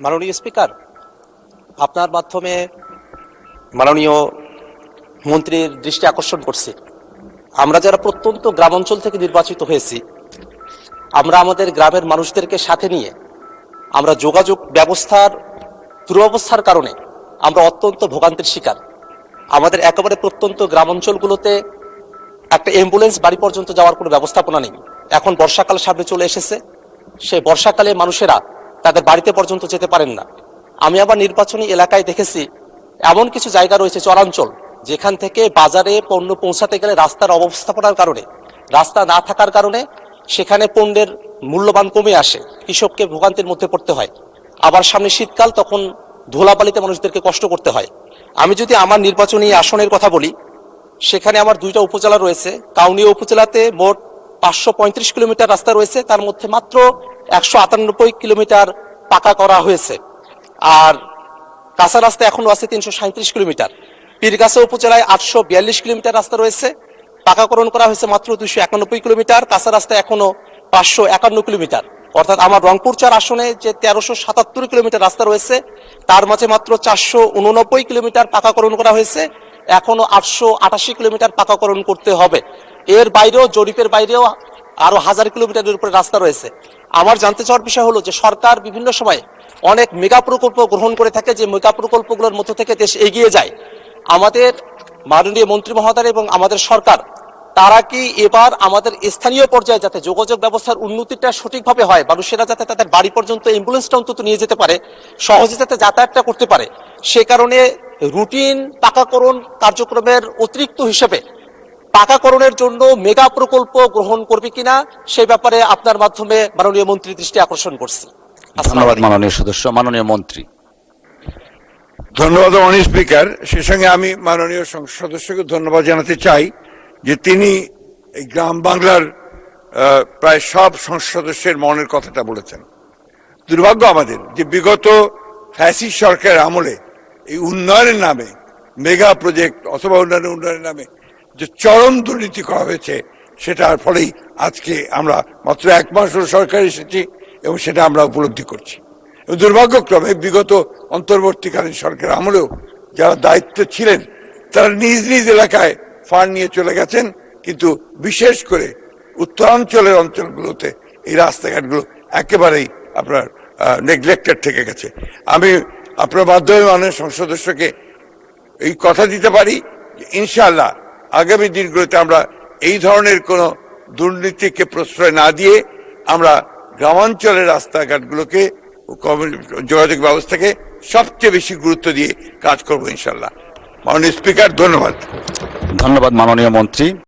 মাননীয় স্পিকার, আপনার মাধ্যমে মাননীয় মন্ত্রীর দৃষ্টি আকর্ষণ করছি। আমরা যারা প্রত্যন্ত গ্রামাঞ্চল থেকে নির্বাচিত হয়েছি, আমরা আমাদের গ্রামের মানুষদেরকে সাথে নিয়ে আমরা যোগাযোগ ব্যবস্থার দুরবস্থার কারণে আমরা অত্যন্ত ভোগান্তির শিকার। আমাদের একেবারে প্রত্যন্ত গ্রামাঞ্চলগুলোতে একটা অ্যাম্বুলেন্স বাড়ি পর্যন্ত যাওয়ার কোনো ব্যবস্থাপনা নেই। এখন বর্ষাকাল সামনে চলে এসেছে, সেই বর্ষাকালে মানুষেরা তাদের বাড়িতে পর্যন্ত যেতে পারেন না। আমি আবার নির্বাচনী এলাকায় দেখেছি এমন কিছু জায়গা রয়েছে চরাঞ্চল, যেখান থেকে বাজারে পণ্য পৌঁছাতে গেলে রাস্তার অব্যবস্থাপনার কারণে, রাস্তা না থাকার কারণে সেখানে পণ্যের মূল্যবান কমে আসে, কৃষককে ভোগান্তির মধ্যে পড়তে হয়। আবার সামনে শীতকাল, তখন ধুলাবালিতে মানুষদেরকে কষ্ট করতে হয়। আমি যদি আমার নির্বাচনী আসনের কথা বলি, সেখানে আমার দুইটা উপজেলা রয়েছে। কাউনিয়া উপজেলাতে মোট 535 কিলোমিটার রাস্তা রয়েছে, তার মধ্যে মাত্র 198 কিলোমিটার পাকা করা হয়েছে, আর কাঁচা রাস্তা এখনো আছে 337 কিলোমিটার। পীরগাছা উপজেলায় 842 কিলোমিটার রাস্তা রয়েছে, পাকাকরণ করা হয়েছে মাত্র 291 কিলোমিটার, কাঁচা রাস্তা এখনো 551 কিলোমিটার। অর্থাৎ আমার রংপুর 4 আসনে যে 1377 কিলোমিটার রাস্তা রয়েছে, তার মাঝে মাত্র 489 কিলোমিটার পাকাকরণ করা হয়েছে, এখনো 888 কিলোমিটার পাকাকরণ করতে হবে। এর বাইরেও, জরিপের বাইরেও আরো 1000 কিলোমিটারের উপরে রাস্তা রয়েছে। আমার জানতে চাওয়ার বিষয় হলো যে সরকার বিভিন্ন সময় অনেক মেগা প্রকল্প গ্রহণ করে থাকে, যে মেগা প্রকল্পগুলোর মধ্য থেকে দেশ এগিয়ে যায়। আমাদের মাননীয় মন্ত্রী মহোদয় এবং আমাদের সরকার, তারা কি এবার আমাদের স্থানীয় পর্যায়ে যাতে যোগাযোগ ব্যবস্থার উন্নতিটা সঠিকভাবে হয়, মানুষেরা যাতে তাদের বাড়ি পর্যন্ত অ্যাম্বুলেন্সটা অন্তত নিয়ে যেতে পারে, সহজে যাতে যাতায়াতটা করতে পারে, সে কারণে রুটিন পাকাকরণ কার্যক্রমের অতিরিক্ত হিসেবে পাকাকরণের জন্য মেগা প্রকল্প গ্রহণ করবে কিনা, সেই ব্যাপারে আপনার মাধ্যমে মাননীয় মন্ত্রীর দৃষ্টি আকর্ষণ করছি। ধন্যবাদ মাননীয় সদস্য। মাননীয় মন্ত্রী। ধন্যবাদ মাননীয় স্পিকার। সে সঙ্গে আমি মাননীয় সংসদ সদস্যকে ধন্যবাদ জানাতে চাই যে তিনি এই গ্রাম বাংলার প্রায় সব সংসদ সদস্যের মনের কথাটা বলেছেন। দুর্ভাগ্য আমাদের যে বিগত ফ্যাসিস্ট সরকারের আমলে এই উন্নয়নের নামে, মেগা প্রজেক্ট অথবা উন্নয়নের নামে যে চরম দুর্নীতি করা হয়েছে, সেটার ফলেই আজকে আমরা মাত্র 1 মাস হল সরকার এসেছি এবং সেটা আমরা উপলব্ধি করছি। দুর্ভাগ্যক্রমে বিগত অন্তর্বর্তীকালীন সরকার আমলেও যারা দায়িত্ব ছিলেন, তারা নিজ নিজ এলাকায় ফান্ড নিয়ে চলে গেছেন, কিন্তু বিশেষ করে উত্তরাঞ্চলের অঞ্চলগুলোতে এই রাস্তাঘাটগুলো একেবারেই আপনার নেগলেক্টেড থেকে গেছে। আমি আপনার মাধ্যমে মাননীয় সংসদ সদস্যকে এই কথা দিতে পারি যে ইনশাআল্লাহ আগামী দিনগুলোতে আমরা এই ধরনের কোনো দুর্নীতিকে প্রশ্রয় না দিয়ে আমরা গ্রামাঞ্চলের রাস্তাঘাটগুলোকে, যোগাযোগ ব্যবস্থাকে সবচেয়ে বেশি গুরুত্ব দিয়ে কাজ করবো ইনশাআল্লাহ। মাননীয় স্পিকার, ধন্যবাদ। ধন্যবাদ মাননীয় মন্ত্রী।